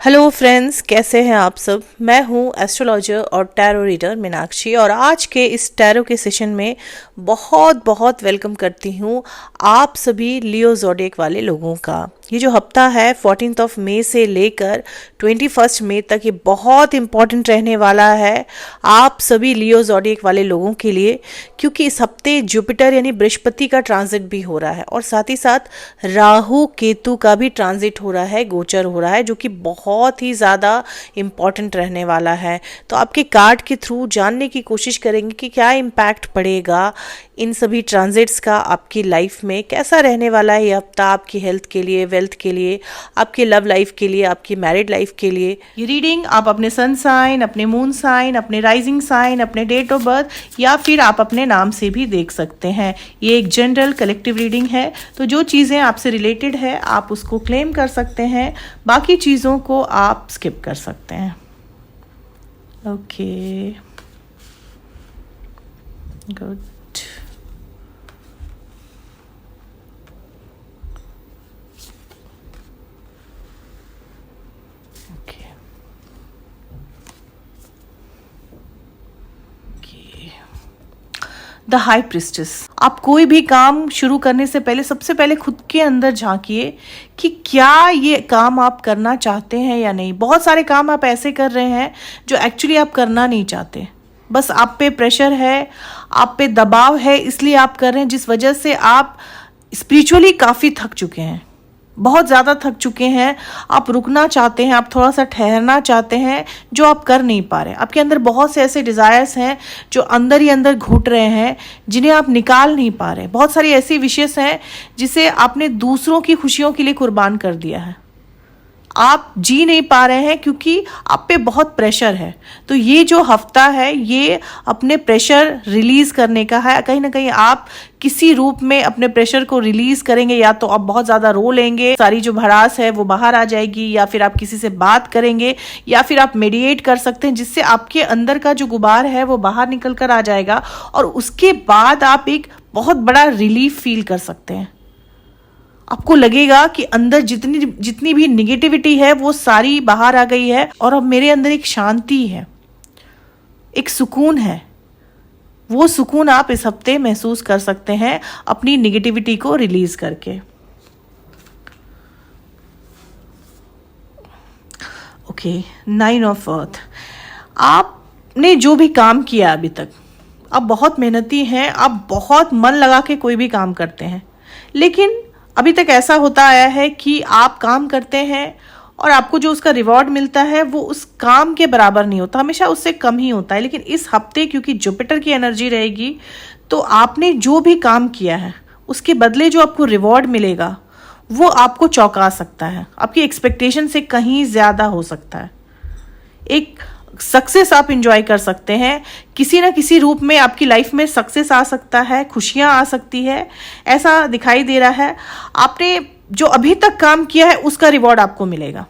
Hello friends, कैसे हैं आप सब। मैं हूं एस्ट्रोलॉजर और टैरो रीडर मीनाक्षी और आज के इस टैरो के सेशन में बहुत बहुत वेलकम करती हूं आप सभी लियो ज़ोडिएक वाले लोगों का। ये जो हफ्ता है 14 मई से लेकर 21 मई तक ये बहुत इम्पॉर्टेंट रहने वाला है आप सभी लियो ज़ोडिएक वाले लोगों के लिए, क्योंकि इस हफ्ते जुपिटर यानी बृहस्पति का ट्रांजिट भी हो रहा है और साथ ही साथ राहु केतु का भी ट्रांजिट हो रहा है, गोचर हो रहा है, जो कि बहुत ही ज़्यादा इम्पॉर्टेंट रहने वाला है। तो आपके कार्ड के थ्रू जानने की कोशिश करेंगे कि क्या इम्पैक्ट पड़ेगा इन सभी ट्रांजिट्स का आपकी लाइफ में, कैसा रहने वाला है ये हफ्ता आपकी हेल्थ के लिए, वेल्थ के लिए, आपके लव लाइफ के लिए, आपकी मैरिड लाइफ के लिए। ये रीडिंग आप अपने सन साइन, अपने मून साइन, अपने राइजिंग साइन, अपने डेट ऑफ बर्थ या फिर आप अपने नाम से भी देख सकते हैं। ये एक जनरल कलेक्टिव रीडिंग है, तो जो चीज़ें आपसे रिलेटेड है आप उसको क्लेम कर सकते हैं, बाकी चीज़ों को आप स्किप कर सकते हैं। Okay, good. The high priestess. आप कोई भी काम शुरू करने से पहले सबसे पहले खुद के अंदर झांकिए कि क्या ये काम आप करना चाहते हैं या नहीं। बहुत सारे काम आप ऐसे कर रहे हैं जो एक्चुअली आप करना नहीं चाहते, बस आप पे प्रेशर है, आप पे दबाव है, इसलिए आप कर रहे हैं, जिस वजह से आप स्पिरिचुअली काफ़ी थक चुके हैं, बहुत ज़्यादा थक चुके हैं। आप रुकना चाहते हैं, आप थोड़ा सा ठहरना चाहते हैं, जो आप कर नहीं पा रहे। आपके अंदर बहुत से ऐसे डिज़ायर्स हैं जो अंदर ही अंदर घुट रहे हैं, जिन्हें आप निकाल नहीं पा रहे। बहुत सारी ऐसी विशेष हैं जिसे आपने दूसरों की खुशियों के लिए कुर्बान कर दिया है, आप जी नहीं पा रहे हैं क्योंकि आप पे बहुत प्रेशर है। तो ये जो हफ्ता है ये अपने प्रेशर रिलीज करने का है। कहीं ना कहीं आप किसी रूप में अपने प्रेशर को रिलीज करेंगे, या तो आप बहुत ज़्यादा रो लेंगे, सारी जो भड़ास है वो बाहर आ जाएगी, या फिर आप किसी से बात करेंगे, या फिर आप मेडिएट कर सकते हैं, जिससे आपके अंदर का जो गुबार है वो बाहर निकल कर आ जाएगा और उसके बाद आप एक बहुत बड़ा रिलीफ फील कर सकते हैं। आपको लगेगा कि अंदर जितनी भी निगेटिविटी है वो सारी बाहर आ गई है और अब मेरे अंदर एक शांति है, एक सुकून है। वो सुकून आप इस हफ्ते महसूस कर सकते हैं अपनी निगेटिविटी को रिलीज करके। Okay, 9 of earth. आपने जो भी काम किया अभी तक, आप बहुत मेहनती हैं, आप बहुत मन लगा के कोई भी काम करते हैं, लेकिन अभी तक ऐसा होता आया है कि आप काम करते हैं और आपको जो उसका रिवॉर्ड मिलता है वो उस काम के बराबर नहीं होता, हमेशा उससे कम ही होता है। लेकिन इस हफ्ते क्योंकि जुपिटर की एनर्जी रहेगी, तो आपने जो भी काम किया है उसके बदले जो आपको रिवॉर्ड मिलेगा वो आपको चौंका सकता है, आपकी एक्सपेक्टेशन से कहीं ज़्यादा हो सकता है। एक सक्सेस आप इंजॉय कर सकते हैं, किसी ना किसी रूप में आपकी लाइफ में सक्सेस आ सकता है, खुशियां आ सकती है, ऐसा दिखाई दे रहा है। आपने जो अभी तक काम किया है उसका रिवॉर्ड आपको मिलेगा।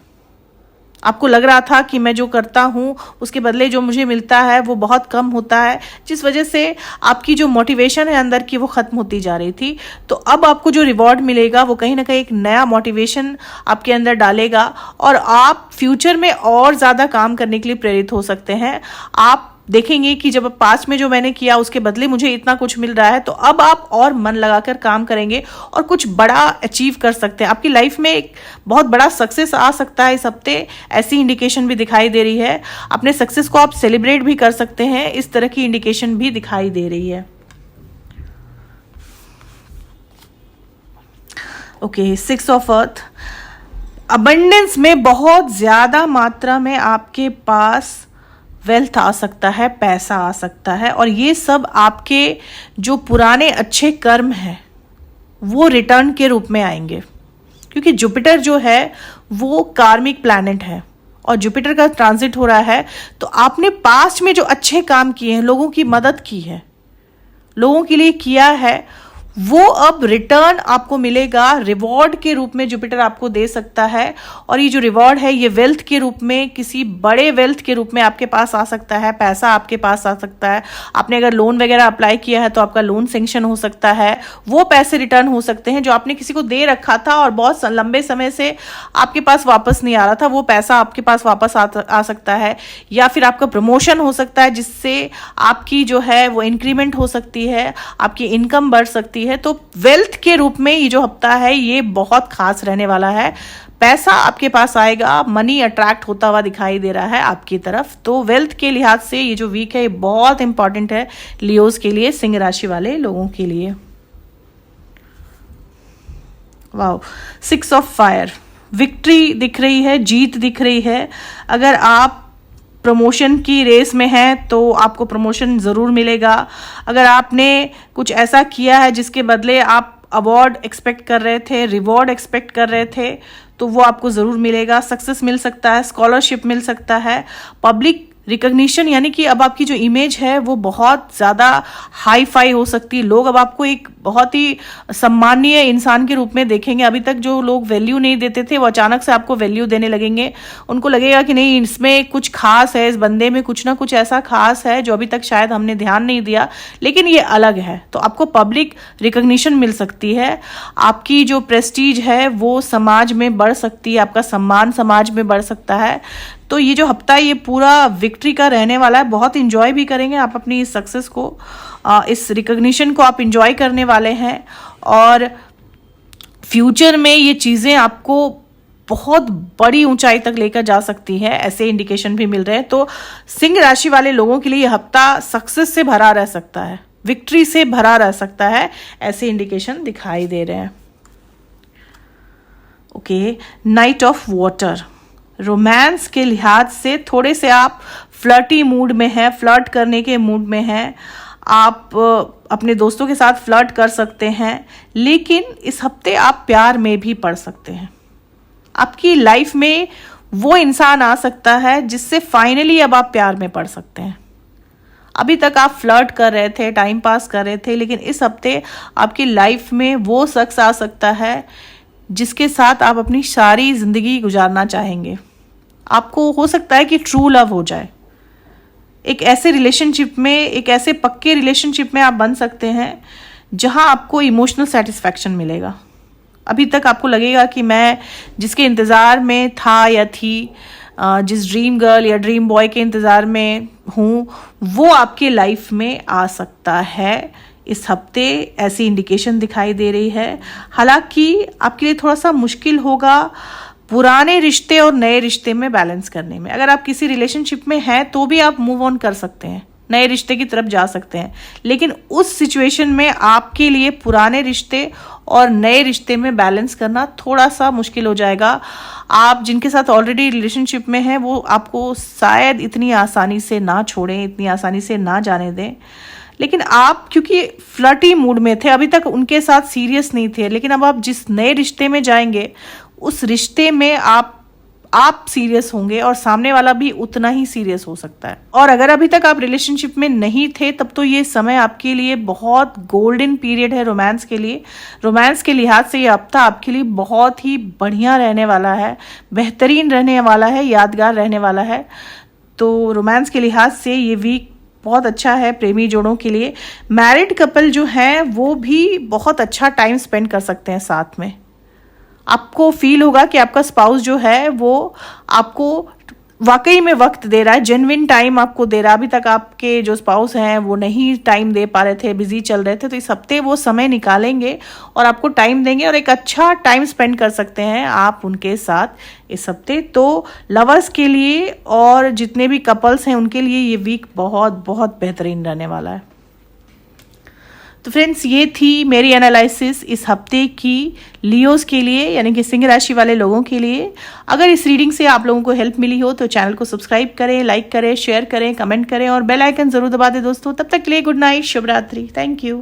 आपको लग रहा था कि मैं जो करता हूँ उसके बदले जो मुझे मिलता है वो बहुत कम होता है, जिस वजह से आपकी जो मोटिवेशन है अंदर की वो ख़त्म होती जा रही थी। तो अब आपको जो रिवॉर्ड मिलेगा वो कहीं ना कहीं एक नया मोटिवेशन आपके अंदर डालेगा और आप फ्यूचर में और ज़्यादा काम करने के लिए प्रेरित हो सकते हैं। आप देखेंगे कि जब पास्ट में जो मैंने किया उसके बदले मुझे इतना कुछ मिल रहा है, तो अब आप और मन लगाकर काम करेंगे और कुछ बड़ा अचीव कर सकते हैं। आपकी लाइफ में एक बहुत बड़ा सक्सेस आ सकता है इस हफ्ते, ऐसी इंडिकेशन भी दिखाई दे रही है। अपने सक्सेस को आप सेलिब्रेट भी कर सकते हैं, इस तरह की इंडिकेशन भी दिखाई दे रही है। Okay, 6 of earth. अबंडेंस में बहुत ज़्यादा मात्रा में आपके पास वेल्थ आ सकता है, पैसा आ सकता है, और ये सब आपके जो पुराने अच्छे कर्म हैं वो रिटर्न के रूप में आएंगे, क्योंकि जुपिटर जो है वो कार्मिक प्लैनेट है और जुपिटर का ट्रांजिट हो रहा है। तो आपने पास्ट में जो अच्छे काम किए हैं, लोगों की मदद की है, लोगों के लिए किया है, वो अब रिटर्न आपको मिलेगा रिवॉर्ड के रूप में, जुपिटर आपको दे सकता है। और ये जो रिवॉर्ड है ये वेल्थ के रूप में, किसी बड़े वेल्थ के रूप में आपके पास आ सकता है, पैसा आपके पास आ सकता है। आपने अगर लोन वगैरह अप्लाई किया है तो आपका लोन सेंक्शन हो सकता है, वो पैसे रिटर्न हो सकते हैं जो आपने किसी को दे रखा था और बहुत लंबे समय से आपके पास वापस नहीं आ रहा था, वो पैसा आपके पास वापस आ सकता है। या फिर आपका प्रमोशन हो सकता है जिससे आपकी जो है वो इंक्रीमेंट हो सकती है, आपकी इनकम बढ़ सकती है। तो वेल्थ के रूप में ये जो हफ्ता है ये बहुत खास रहने वाला है। पैसा आपके पास आएगा, मनी अट्रैक्ट होता हुआ दिखाई दे रहा है आपकी तरफ। तो वेल्थ के लिहाज से ये जो वीक है ये बहुत इंपॉर्टेंट है लियोज के लिए, सिंह राशि वाले लोगों के लिए। वाओ, 6 ऑफ फायर, विक्ट्री दिख रही है, जीत दिख रही है। अगर आप प्रमोशन की रेस में है तो आपको प्रमोशन ज़रूर मिलेगा। अगर आपने कुछ ऐसा किया है जिसके बदले आप अवार्ड एक्सपेक्ट कर रहे थे, रिवॉर्ड एक्सपेक्ट कर रहे थे, तो वो आपको ज़रूर मिलेगा। सक्सेस मिल सकता है, स्कॉलरशिप मिल सकता है, पब्लिक रिकग्निशन, यानी कि अब आपकी जो इमेज है वो बहुत ज़्यादा हाई फाई हो सकती है। लोग अब आपको एक बहुत ही सम्मानीय इंसान के रूप में देखेंगे। अभी तक जो लोग वैल्यू नहीं देते थे वो अचानक से आपको वैल्यू देने लगेंगे। उनको लगेगा कि नहीं, इसमें कुछ खास है, इस बंदे में कुछ ना कुछ ऐसा खास है जो अभी तक शायद हमने ध्यान नहीं दिया, लेकिन ये अलग है। तो आपको पब्लिक रिकग्निशन मिल सकती है, आपकी जो प्रेस्टीज है वो समाज में बढ़ सकती है, आपका सम्मान समाज में बढ़ सकता है। तो ये जो हफ्ता ये पूरा विक्ट्री का रहने वाला है, बहुत इंजॉय भी करेंगे आप अपनी इस सक्सेस को, इस रिकग्निशन को आप इंजॉय करने वाले हैं। और फ्यूचर में ये चीज़ें आपको बहुत बड़ी ऊंचाई तक लेकर जा सकती है, ऐसे इंडिकेशन भी मिल रहे हैं। तो सिंह राशि वाले लोगों के लिए ये हफ्ता सक्सेस से भरा रह सकता है, विक्ट्री से भरा रह सकता है, ऐसे इंडिकेशन दिखाई दे रहे हैं। Okay, night of water, romance के लिहाज से थोड़े से आप फ्लर्टी मूड में हैं, फ्लर्ट करने के मूड में हैं। आप अपने दोस्तों के साथ फ्लर्ट कर सकते हैं, लेकिन इस हफ्ते आप प्यार में भी पड़ सकते हैं। आपकी लाइफ में वो इंसान आ सकता है जिससे फाइनली अब आप प्यार में पड़ सकते हैं। अभी तक आप फ्लर्ट कर रहे थे, टाइम पास कर रहे थे, लेकिन इस हफ्ते आपकी लाइफ में वो शख्स आ सकता है जिसके साथ आप अपनी सारी ज़िंदगी गुजारना चाहेंगे। आपको हो सकता है कि ट्रू लव हो जाए, एक ऐसे रिलेशनशिप में, एक ऐसे पक्के रिलेशनशिप में आप बन सकते हैं जहां आपको इमोशनल सेटिस्फैक्शन मिलेगा। अभी तक आपको लगेगा कि मैं जिसके इंतज़ार में था या थी, जिस ड्रीम गर्ल या ड्रीम बॉय के इंतज़ार में हूँ, वो आपके लाइफ में आ सकता है। इस हफ्ते ऐसी इंडिकेशन दिखाई दे रही है। हालांकि आपके लिए थोड़ा सा मुश्किल होगा पुराने रिश्ते और नए रिश्ते में बैलेंस करने में। अगर आप किसी रिलेशनशिप में हैं तो भी आप मूव ऑन कर सकते हैं, नए रिश्ते की तरफ जा सकते हैं, लेकिन उस सिचुएशन में आपके लिए पुराने रिश्ते और नए रिश्ते में बैलेंस करना थोड़ा सा मुश्किल हो जाएगा। आप जिनके साथ ऑलरेडी रिलेशनशिप में हैं वो आपको शायद इतनी आसानी से ना छोड़ें, इतनी आसानी से ना जाने दें। लेकिन आप क्योंकि फ्लर्टी मूड में थे, अभी तक उनके साथ सीरियस नहीं थे, लेकिन अब आप जिस नए रिश्ते में जाएंगे उस रिश्ते में आप सीरियस होंगे और सामने वाला भी उतना ही सीरियस हो सकता है। और अगर अभी तक आप रिलेशनशिप में नहीं थे तब तो ये समय आपके लिए बहुत गोल्डन पीरियड है रोमांस के लिए। रोमांस के लिहाज से ये हफ्ता आपके लिए बहुत ही बढ़िया रहने वाला है, बेहतरीन रहने वाला है, यादगार रहने वाला है। तो रोमांस के लिहाज से ये वीक बहुत अच्छा है प्रेमी जोड़ों के लिए। मैरिड कपल जो हैं वो भी बहुत अच्छा टाइम स्पेंड कर सकते हैं साथ में। आपको फील होगा कि आपका स्पाउस जो है वो आपको वाकई में वक्त दे रहा है, जेन्युइन टाइम आपको दे रहा है। अभी तक आपके जो स्पाउस हैं वो नहीं टाइम दे पा रहे थे, बिजी चल रहे थे, तो इस हफ्ते वो समय निकालेंगे और आपको टाइम देंगे और एक अच्छा टाइम स्पेंड कर सकते हैं आप उनके साथ इस हफ्ते। तो लवर्स के लिए और जितने भी कपल्स हैं उनके लिए ये वीक बहुत बहुत बेहतरीन रहने वाला है। तो फ्रेंड्स, ये थी मेरी एनालिसिस इस हफ्ते की लियोज के लिए, यानी कि सिंह राशि वाले लोगों के लिए। अगर इस रीडिंग से आप लोगों को हेल्प मिली हो तो चैनल को सब्सक्राइब करें, लाइक करें, शेयर करें, कमेंट करें और बेल आइकन जरूर दबा दें दोस्तों। तब तक के लिए गुड नाइट, शुभ रात्रि, थैंक यू।